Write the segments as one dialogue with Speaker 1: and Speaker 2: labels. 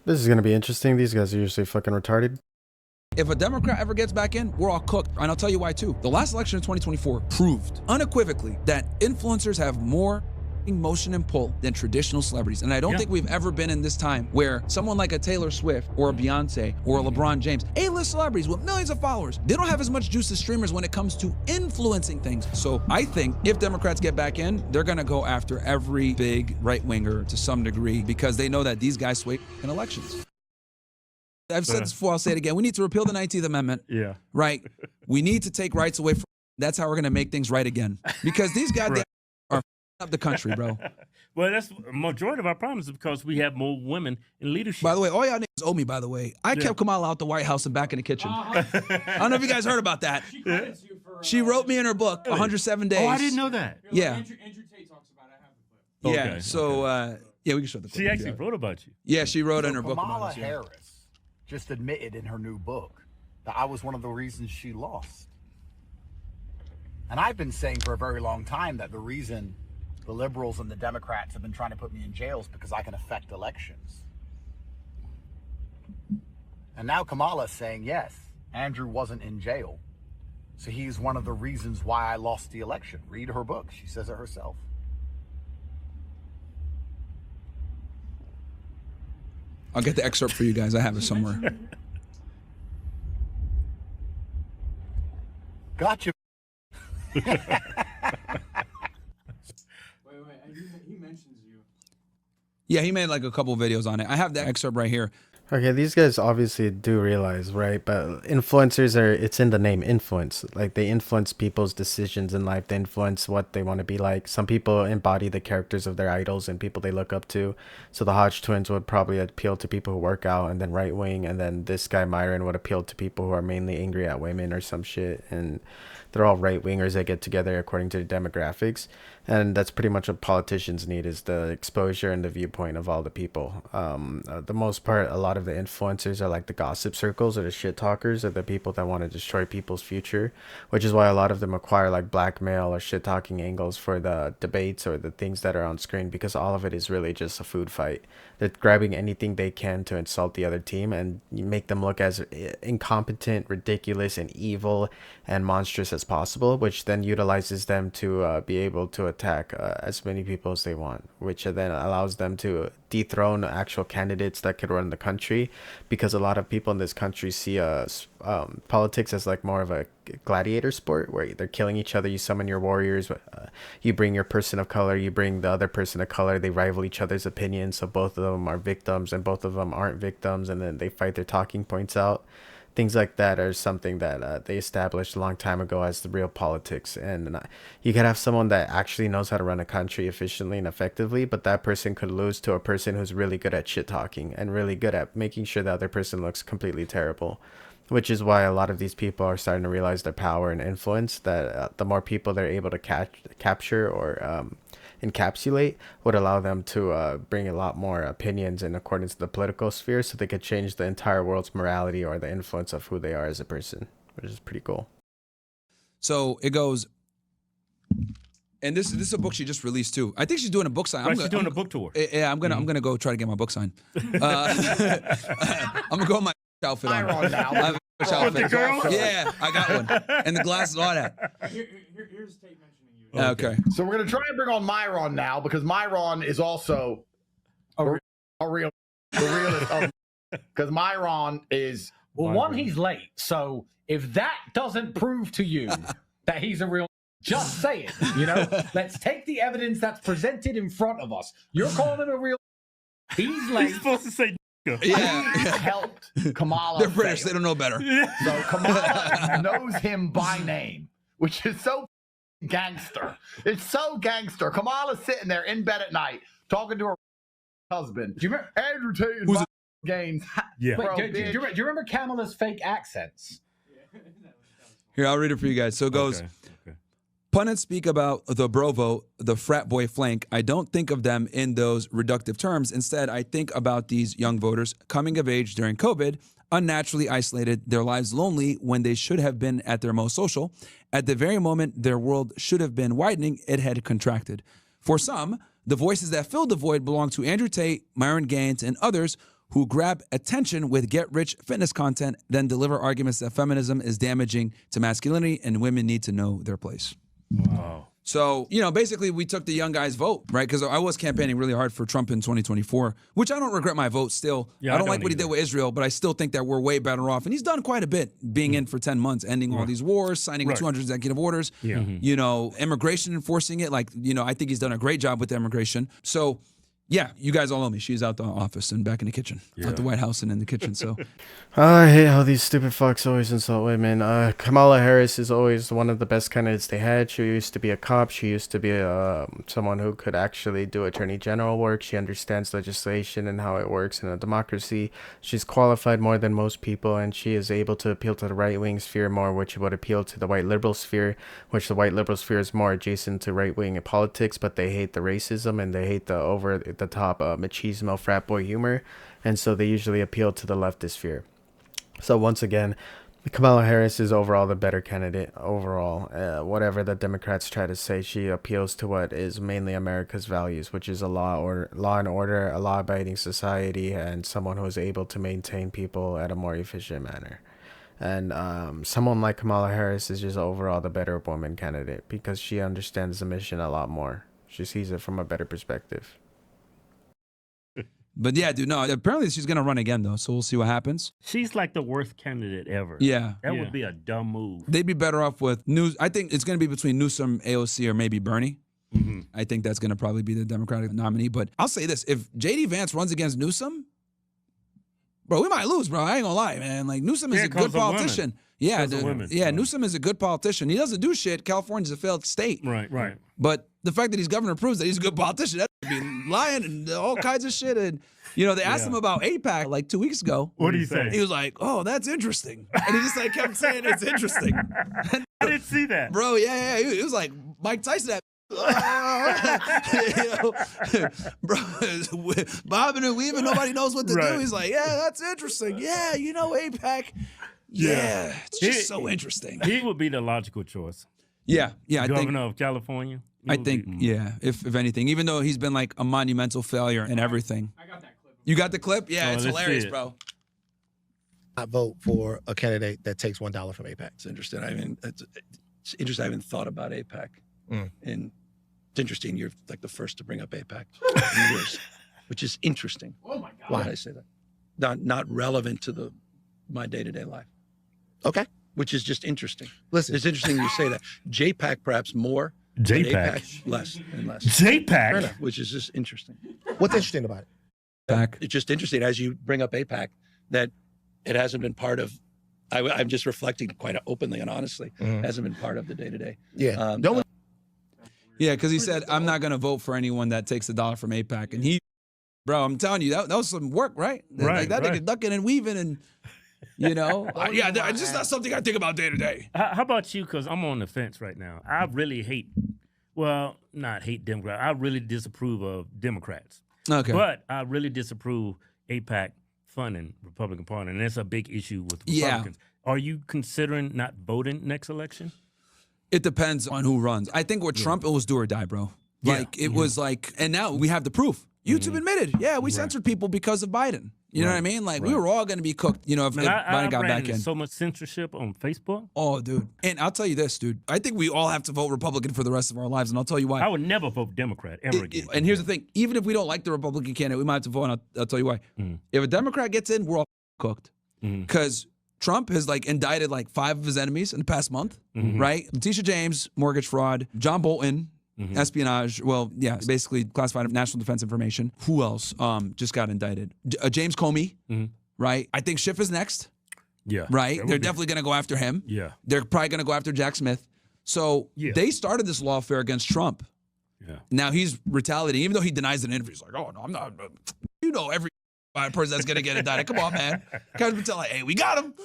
Speaker 1: This is gonna be interesting. These guys are usually fucking retarded.
Speaker 2: If a Democrat ever gets back in, we're all cooked. And I'll tell you why too. The last election in 2024 proved unequivocally that influencers have more motion and pull than traditional celebrities. And I don't think we've ever been in this time where someone like a Taylor Swift or a Beyonce or a LeBron James, A-list celebrities with millions of followers, they don't have as much juice as streamers when it comes to influencing things. So I think if Democrats get back in, they're gonna go after every big right-winger to some degree because they know that these guys sway in elections. I've said this before, I'll say it again. We need to repeal the 19th Amendment.
Speaker 3: Yeah.
Speaker 2: Right? We need to take rights away from, that's how we're gonna make things right again. Because these goddamn are up the country, bro.
Speaker 3: Well, that's the majority of our problems is because we have more women in leadership.
Speaker 2: By the way, all y'all niggas owe me, by the way. I kept Kamala out the White House and back in the kitchen. I don't know if you guys heard about that. She wrote me in her book, 107 Days.
Speaker 3: Oh, I didn't know that.
Speaker 2: Yeah.
Speaker 4: Andrew Tate talks about it. I have the clip.
Speaker 2: Yeah,
Speaker 3: Okay,
Speaker 2: so, yeah, we can show the clip.
Speaker 3: She actually wrote about you.
Speaker 2: Yeah, she wrote in her book
Speaker 5: Kamala
Speaker 2: about us. Yeah.
Speaker 5: Harris just admitted in her new book that I was one of the reasons she lost. And I've been saying for a very long time that the reason the liberals and the Democrats have been trying to put me in jail is because I can affect elections. And now Kamala's saying, yes, Andrew wasn't in jail. So he's one of the reasons why I lost the election. Read her book. She says it herself.
Speaker 2: I'll get the excerpt for you guys. I have it somewhere.
Speaker 5: Gotcha.
Speaker 4: Wait, and he mentions you.
Speaker 2: Yeah, he made like a couple videos on it. I have the excerpt right here.
Speaker 1: Okay, these guys obviously do realize, right? But influencers are, it's in the name, influence. Like, they influence people's decisions in life. They influence what they want to be like. Some people embody the characters of their idols and people they look up to. So the Hodge twins would probably appeal to people who work out, and then right wing, and then this guy Myron would appeal to people who are mainly angry at women or some shit. And they're all right wingers that get together according to the demographics. And that's pretty much what politicians need, is the exposure and the viewpoint of all the people. The most part, a lot of the influencers are like the gossip circles or the shit talkers, or the people that want to destroy people's future, which is why a lot of them acquire like blackmail or shit talking angles for the debates or the things that are on screen, because all of it is really just a food fight. They're grabbing anything they can to insult the other team and make them look as incompetent, ridiculous, and evil and monstrous as possible, which then utilizes them to be able to attack as many people as they want, which then allows them to dethrone actual candidates that could run the country, because a lot of people in this country see politics as like more of a gladiator sport where they're killing each other. You summon your warriors, you bring your person of color, you bring the other person of color, they rival each other's opinions, so both of them are victims and both of them aren't victims, and then they fight their talking points out. Things like that are something that they established a long time ago as the real politics. And you could have someone that actually knows how to run a country efficiently and effectively, but that person could lose to a person who's really good at shit talking and really good at making sure the other person looks completely terrible. Which is why a lot of these people are starting to realize their power and influence, that the more people they're able to capture or encapsulate would allow them to bring a lot more opinions in accordance to the political sphere, so they could change the entire world's morality or the influence of who they are as a person, which is pretty cool.
Speaker 2: So it goes, and this is a book she just released too. I think she's doing a book sign.
Speaker 3: She's doing a book tour.
Speaker 2: Yeah, I'm gonna go try to get my book signed. I'm gonna go in my outfit on.
Speaker 5: Myron now.
Speaker 2: I have a outfit.
Speaker 3: the girl?
Speaker 2: Yeah, I got one, and the glasses, all that.
Speaker 4: Here's Tate mentioning you.
Speaker 2: Okay.
Speaker 5: So we're gonna try and bring on Myron now, because Myron is also a real realist. Because Myron is
Speaker 6: he's late. So if that doesn't prove to you that he's a real, just say it. You know, let's take the evidence that's presented in front of us. You're calling him a real. He's late.
Speaker 3: He's supposed to say
Speaker 2: Yeah,
Speaker 5: he helped Kamala.
Speaker 2: they're British.
Speaker 5: fail.
Speaker 2: They don't know better.
Speaker 5: So Kamala knows him by name, which is so gangster. It's so gangster. Kamala's sitting there in bed at night talking to her husband.
Speaker 6: Do you remember?
Speaker 5: Andrew Tate and Gaines.
Speaker 3: Yeah.
Speaker 6: Wait,
Speaker 5: Bro,
Speaker 6: do you remember Kamala's fake accents?
Speaker 2: Here, I'll read it for you guys. So it goes.
Speaker 3: Okay.
Speaker 2: Pundits speak about the bro vote, the frat boy flank. I don't think of them in those reductive terms. Instead, I think about these young voters coming of age during COVID, unnaturally isolated, their lives lonely when they should have been at their most social. At the very moment their world should have been widening, it had contracted. For some, the voices that filled the void belong to Andrew Tate, Myron Gaines, and others who grab attention with get-rich fitness content, then deliver arguments that feminism is damaging to masculinity and women need to know their place.
Speaker 3: Wow.
Speaker 2: So, basically we took the young guy's vote, right? Because I was campaigning really hard for Trump in 2024, which I don't regret my vote still.
Speaker 3: Yeah,
Speaker 2: I don't like what he did with Israel, but I still think that we're way better off. And he's done quite a bit being in for 10 months, ending all these wars, signing 200 executive orders, immigration enforcing it. Like, I think he's done a great job with immigration. So, yeah, you guys all know me. She's out the office and back in the kitchen, out the White House and in the kitchen. So,
Speaker 1: I hate how these stupid fucks always insult women. Kamala Harris is always one of the best candidates they had. She used to be a cop. She used to be someone who could actually do attorney general work. She understands legislation and how it works in a democracy. She's qualified more than most people, and she is able to appeal to the right-wing sphere more, which would appeal to the white liberal sphere, which the white liberal sphere is more adjacent to right-wing politics, but they hate the racism and they hate the over-the-top machismo frat boy humor, and so they usually appeal to the leftist sphere. So once again, Kamala Harris is overall the better candidate overall. Whatever the Democrats try to say, she appeals to what is mainly America's values, which is a law and order, a law-abiding society, and someone who is able to maintain people at a more efficient manner. And someone like Kamala Harris is just overall the better woman candidate because she understands the mission a lot more. She sees it from a better perspective.
Speaker 2: but yeah, dude, no, apparently she's going to run again, though. So we'll see what happens.
Speaker 3: She's like the worst candidate ever.
Speaker 2: Yeah.
Speaker 3: That would be a dumb move.
Speaker 2: They'd be better off with I think it's going to be between Newsom, AOC, or maybe Bernie.
Speaker 3: Mm-hmm.
Speaker 2: I think that's going to probably be the Democratic nominee. But I'll say this. If J.D. Vance runs against Newsom, bro, we might lose, bro. I ain't going to lie, man. Like, Newsom is a good politician. Yeah, Newsom is a good politician. He doesn't do shit. California's a failed state.
Speaker 3: Right.
Speaker 2: But the fact that he's governor proves that he's a good politician. That would be lying and all kinds of shit. And, they asked him about AIPAC like 2 weeks ago.
Speaker 3: What do you say?
Speaker 2: He was like, oh, that's interesting. And he just kept saying it's interesng.
Speaker 3: I didn't see that.
Speaker 2: Bro, yeah. He was like Mike Tyson. Bro, bobbing and weaving, nobody knows what to do. He's like, yeah, that's interesting. Yeah, AIPAC. Yeah, it's just so interesting.
Speaker 3: He would be the logical choice.
Speaker 2: Yeah, I think
Speaker 3: Governor of California.
Speaker 2: If anything, even though he's been like a monumental failure in everything.
Speaker 4: I got that clip.
Speaker 2: You got the clip? Yeah, it's
Speaker 3: let's
Speaker 2: hilarious,
Speaker 3: see it.
Speaker 2: bro.
Speaker 7: I vote for a candidate that takes $1 from AIPAC.
Speaker 8: It's interesting. It's interesting. I haven't thought about AIPAC. And it's interesting. You're like the first to bring up AIPAC in years, which is interesting.
Speaker 4: Oh my God.
Speaker 8: Why did I say that? Not relevant to my day-to-day life.
Speaker 7: Okay.
Speaker 8: Which is just interesting.
Speaker 7: Listen.
Speaker 8: It's interesting you say that. JPAC perhaps more.
Speaker 3: JPAC.
Speaker 8: AIPAC less and less.
Speaker 3: JPAC.
Speaker 8: Which is just interesting.
Speaker 7: What's interesting about it?
Speaker 8: It's just interesting as you bring up AIPAC that it hasn't been part of. I'm just reflecting quite openly and honestly. Hasn't been part of the day-to-day.
Speaker 7: Yeah.
Speaker 2: Yeah, because he said, I'm not going to vote for anyone that takes $1 from AIPAC. And bro, I'm telling you, that was some work, right?
Speaker 3: Right.
Speaker 2: Nigga ducking and weaving and, it's just not something I think about day to day.
Speaker 3: How about you? Because I'm on the fence right now. I really not hate Democrats. I really disapprove of Democrats.
Speaker 2: Okay.
Speaker 3: But I really disapprove AIPAC funding Republican Party, and that's a big issue with Republicans. Yeah. Are you considering not voting next election?
Speaker 2: It depends on who runs. I think with Trump, it was do or die, bro. It was and now we have the proof. YouTube admitted, we censored people because of Biden. You know what I mean? We were all going to be cooked, if Biden got back in.
Speaker 3: So much censorship on Facebook.
Speaker 2: Oh, dude. And I'll tell you this, dude. I think we all have to vote Republican for the rest of our lives, and I'll tell you why.
Speaker 3: I would never vote Democrat ever again.
Speaker 2: And here's the thing. Even if we don't like the Republican candidate, we might have to vote, and I'll tell you why. If a Democrat gets in, we're all cooked. Because Trump has indicted 5 of his enemies in the past month, right? Letitia James, mortgage fraud. John Bolton, espionage. Well, yeah, basically classified national defense information. Who else just got indicted? James Comey, right? I think Schiff is next.
Speaker 3: Yeah.
Speaker 2: Right? They're definitely going to go after him.
Speaker 3: Yeah.
Speaker 2: They're probably going to go after Jack Smith. So they started this lawfare against Trump.
Speaker 3: Yeah.
Speaker 2: Now he's retaliating, even though he denies it in interviews. Like, oh, no, I'm not. Every person that's going to get indicted. Come on, man. Kind of tell hey, we got him.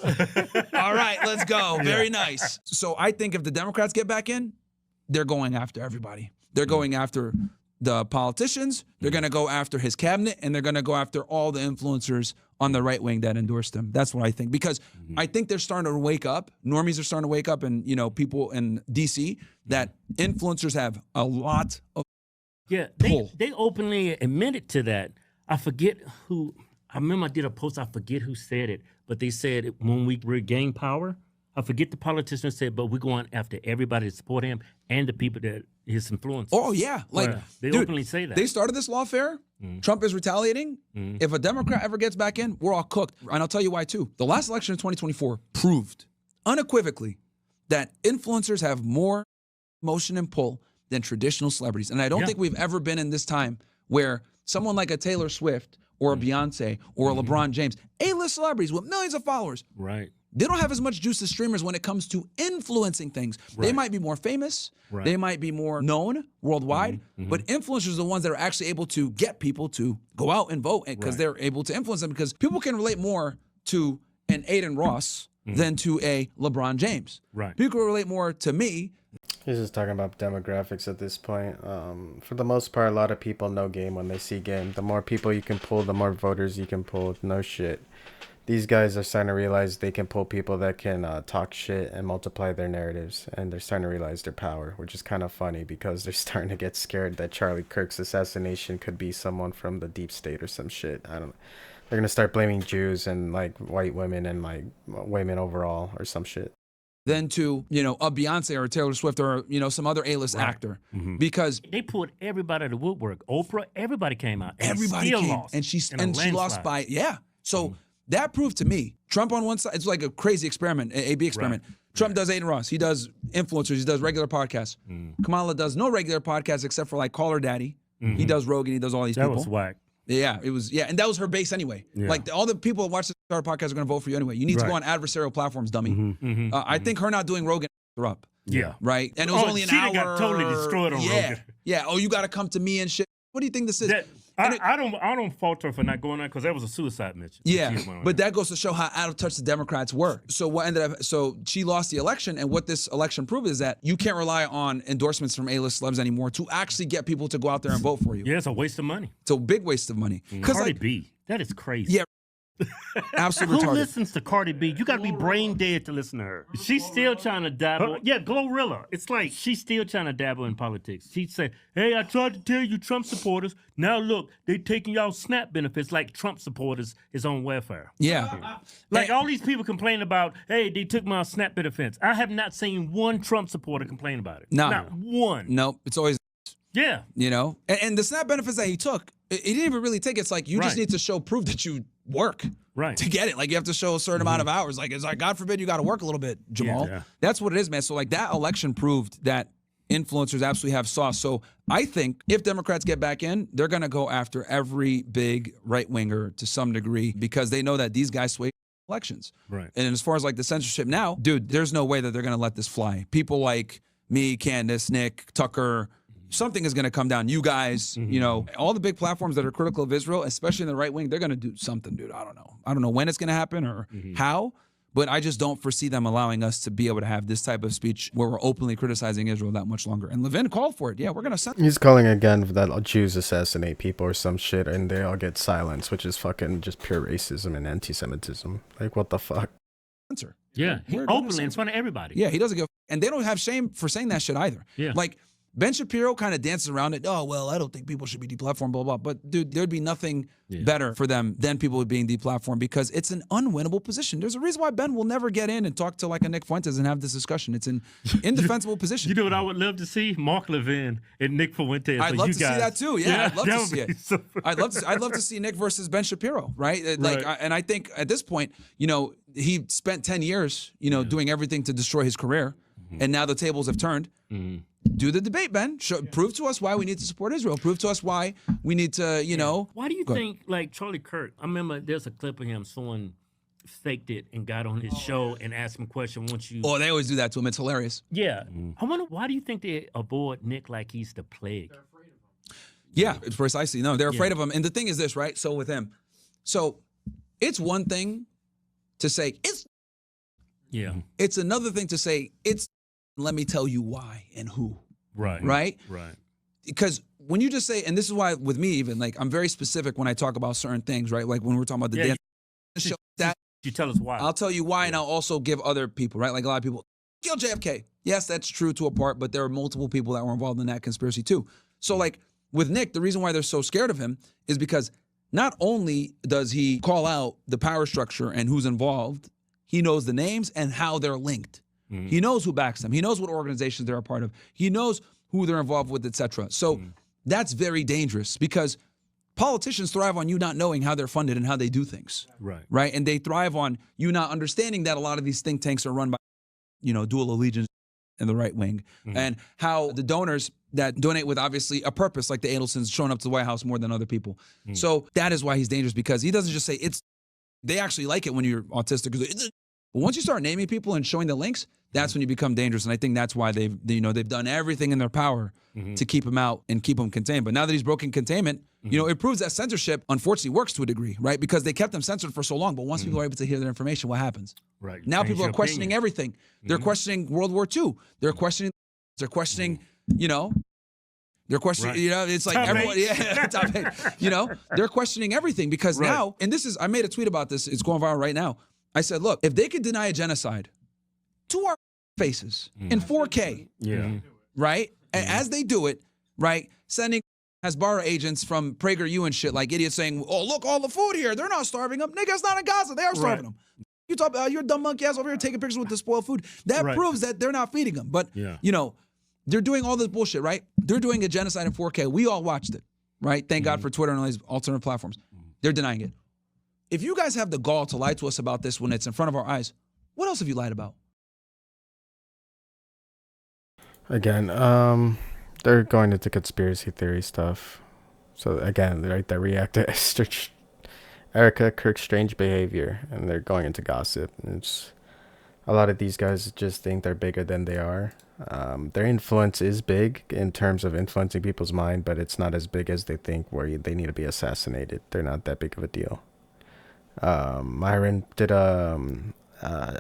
Speaker 2: All right, let's go. Very nice. So I think if the Democrats get back in, they're going after everybody. They're going after the politicians. They're going to go after his cabinet, and they're going to go after all the influencers on the right wing that endorsed him. That's what I think. Because I think they're starting to wake up. Normies are starting to wake up, and people in D.C. that influencers have a lot of
Speaker 3: they openly admitted to that. I forget who. I remember I did a post, I forget who said it, but they said when we regain power, I forget the politician said, but we're going after everybody to support him and the people that his influence.
Speaker 2: Oh, yeah. Like,
Speaker 3: they
Speaker 2: dude,
Speaker 3: openly say that.
Speaker 2: They started this lawfare. Trump is retaliating. If a Democrat ever gets back in, we're all cooked. And I'll tell you why, too. The last election in 2024 proved unequivocally that influencers have more motion and pull than traditional celebrities. And I don't think we've ever been in this time where someone like a Taylor Swift or a Beyonce or a LeBron James, A-list celebrities with millions of followers,
Speaker 3: right.
Speaker 2: They don't have as much juice as streamers when it comes to influencing things. Right. They might be more famous. Right. They might be more known worldwide. But influencers are the ones that are actually able to get people to go out and vote because they're able to influence them, because people can relate more to an Aiden Ross than to a LeBron James.
Speaker 3: Right.
Speaker 2: People can relate more to me.
Speaker 1: He's just talking about demographics at this point. For the most part, a lot of people know game when they see game. The more people you can pull, the more voters you can pull. No shit. These guys are starting to realize they can pull people that can talk shit and multiply their narratives, and they're starting to realize their power, which is kind of funny because they're starting to get scared that Charlie Kirk's assassination could be someone from the deep state or some shit. I don't know. They're gonna start blaming Jews and like white women and like women overall or some shit.
Speaker 2: Than to, you know, a Beyonce or a Taylor Swift or, you know, some other A-list actor. Because
Speaker 3: they pulled everybody to woodwork. Oprah, everybody came out.
Speaker 2: Everybody
Speaker 3: still
Speaker 2: came.
Speaker 3: Lost
Speaker 2: and she lost by, So that proved to me, Trump on one side, it's like a crazy experiment, A/B experiment. Right. Trump does Aiden Ross. He does influencers. He does regular podcasts. Kamala does no regular podcasts except for like Call Her Daddy. He does Rogan. He does all these people.
Speaker 3: That was whack.
Speaker 2: Yeah, it was. Yeah, and that was her base anyway. Yeah. Like all the people that watch the Star podcast are going to vote for you anyway. You need to go on adversarial platforms, dummy. I think her not doing Rogan her up.
Speaker 3: Yeah.
Speaker 2: Right? And it was only an hour.
Speaker 3: She got totally destroyed on Rogan.
Speaker 2: Yeah. Oh, you got to come to me and shit. What do you think this is?
Speaker 3: I don't fault her for not going on because that was a suicide mission.
Speaker 2: Yeah, but that goes to show how out of touch the Democrats were. So what ended up? So she lost the election, and what this election proved is that you can't rely on endorsements from A-list celebs anymore to actually get people to go out there and vote for you.
Speaker 3: Yeah, it's a waste of money.
Speaker 2: It's a big waste of money.
Speaker 3: Cardi B, that is crazy.
Speaker 2: Yeah. Absolutely retarded.
Speaker 3: Who listens to Cardi B? You got to be brain dead to listen to her. She's still trying to dabble. Yeah, Glorilla. It's like she's still trying to dabble in politics. She said, hey, I tried to tell you Trump supporters. Now look, they taking y'all SNAP benefits like Trump supporters is on welfare.
Speaker 2: Yeah.
Speaker 3: Like all these people complain about, hey, they took my SNAP benefits. I have not seen one Trump supporter complain about it.
Speaker 2: No.
Speaker 3: Not one.
Speaker 2: No, it's always.
Speaker 3: Yeah.
Speaker 2: You know? And the SNAP benefits that he took, he didn't even really take it. It's like you just need to show proof that you work to get it. Like you have to show a certain amount of hours. Like it's like, God forbid you got to work a little bit, Jamal.
Speaker 3: Yeah.
Speaker 2: That's what it is, man. So like that election proved that influencers absolutely have sauce. So I think if Democrats get back in, they're going to go after every big right-winger to some degree because they know that these guys sway elections.
Speaker 3: Right.
Speaker 2: And as far as like the censorship now, dude, there's no way that they're going to let this fly. People like me, Candace, Nick, Tucker, something is going to come down. You guys, you know, all the big platforms that are critical of Israel, especially in the right wing, they're going to do something, dude. I don't know. I don't know when it's going to happen or how, but I just don't foresee them allowing us to be able to have this type of speech where we're openly criticizing Israel that much longer. And Levin called for it. Yeah, we're going to send.
Speaker 1: He's calling again that Jews assassinate people or some shit and they all get silenced, which is fucking just pure racism and anti-Semitism. Like, what the fuck?
Speaker 3: Yeah, openly in front of everybody.
Speaker 2: Yeah, he doesn't give. And they don't have shame for saying that shit either.
Speaker 3: Yeah.
Speaker 2: Like, Ben Shapiro kind of dances around it. Oh, well, I don't think people should be deplatformed, blah, blah. But, dude, there'd be nothing better for them than people being deplatformed because it's an unwinnable position. There's a reason why Ben will never get in and talk to like a Nick Fuentes and have this discussion. It's an indefensible position.
Speaker 3: You know what I would love to see? Mark Levin and Nick Fuentes.
Speaker 2: I'd love to see that too. Yeah, I'd love to see it. So I'd love to see Nick versus Ben Shapiro, right? Like, and I think at this point, you know, he spent 10 years, you know, doing everything to destroy his career, and now the tables have turned. Do the debate, Ben. Prove to us why we need to support Israel. Prove to us why we need to, you know.
Speaker 3: Why do you think, like Charlie Kirk, I remember there's a clip of him, someone faked it and got on his show and asked him a question once you.
Speaker 2: Oh, they always do that to him. It's hilarious.
Speaker 3: Yeah. I wonder, why do you think they avoid Nick like he's the plague?
Speaker 4: They're afraid of him.
Speaker 2: Yeah, it's precisely. No, they're afraid of him. And the thing is this, right? So with him, so it's one thing to say it's.
Speaker 3: Yeah.
Speaker 2: It's another thing to say it's. Let me tell you why and who.
Speaker 3: Right.
Speaker 2: Right?
Speaker 3: Right.
Speaker 2: Because when you just say, and this is why with me even, like I'm very specific when I talk about certain things, right? Like when we're talking about the dance show, that
Speaker 3: you tell us why.
Speaker 2: I'll tell you why, and I'll also give other people, right? Like a lot of people, kill JFK. Yes, that's true to a part, but there are multiple people that were involved in that conspiracy too. So like with Nick, the reason why they're so scared of him is because not only does he call out the power structure and who's involved, he knows the names and how they're linked. He knows who backs them. He knows what organizations they're a part of. He knows who they're involved with, etc. So that's very dangerous because politicians thrive on you not knowing how they're funded and how they do things. Right. And they thrive on you not understanding that a lot of these think tanks are run by, dual allegiance in the right wing, and how the donors that donate with obviously a purpose, like the Adelsons showing up to the White House more than other people. So that is why he's dangerous, because he doesn't just say they actually like it when you're autistic. But once you start naming people and showing the links, that's when you become dangerous. And I think that's why they've done everything in their power to keep him out and keep him contained. But now that he's broken containment, it proves that censorship unfortunately works to a degree, right? Because they kept him censored for so long. But once people are able to hear their information, what happens?
Speaker 3: Right.
Speaker 2: Now
Speaker 3: Change
Speaker 2: people are
Speaker 3: your
Speaker 2: questioning
Speaker 3: opinion.
Speaker 2: everything. They're questioning World War II. They're questioning, they're questioning, it's like
Speaker 3: Top
Speaker 2: everyone,
Speaker 3: eight.
Speaker 2: top eight. They're questioning everything because now, and I made a tweet about this, it's going viral right now. I said, look, if they could deny a genocide to our faces in 4K, right? And as they do it, right, sending Hezbollah agents from PragerU and shit like idiots saying, oh, look, all the food here, they're not starving them. Niggas not in Gaza, they are starving them. You talk about your dumb monkey ass over here taking pictures with the spoiled food. That proves that they're not feeding them. But, they're doing all this bullshit, right? They're doing a genocide in 4K. We all watched it, right? Thank God for Twitter and all these alternate platforms. They're denying it. If you guys have the gall to lie to us about this when it's in front of our eyes, what else have you lied about?
Speaker 1: Again, they're going into conspiracy theory stuff. So again, right, they react to Erica Kirk's strange behavior, and they're going into gossip. And it's a lot of these guys just think they're bigger than they are. Their influence is big in terms of influencing people's mind, but it's not as big as they think, where they need to be assassinated. They're not that big of a deal. Myron did a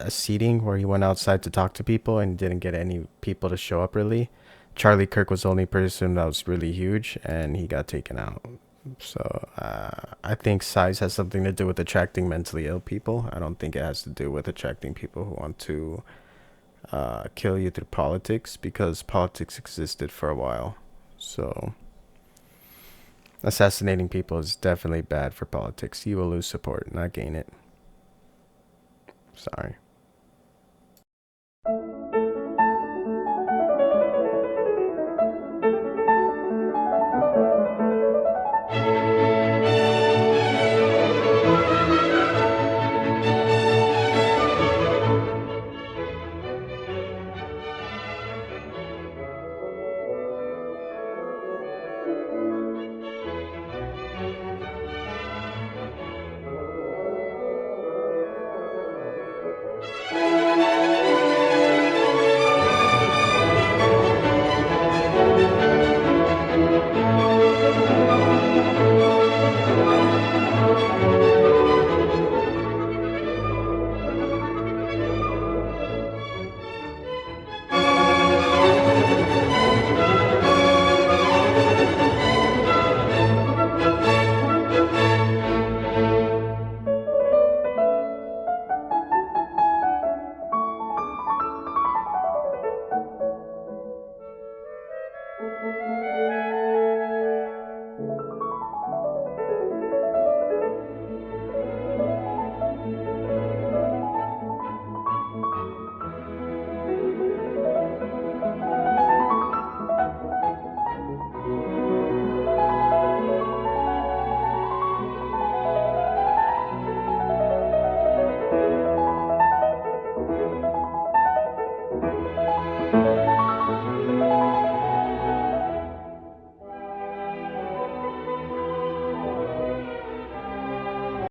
Speaker 1: seating where he went outside to talk to people and didn't get any people to show up really. Charlie Kirk was the only person that was really huge, and he got taken out. So I think size has something to do with attracting mentally ill people. I don't think it has to do with attracting people who want to kill you through politics, because politics existed for a while. So assassinating people is definitely bad for politics. You will lose support, not gain it. Sorry.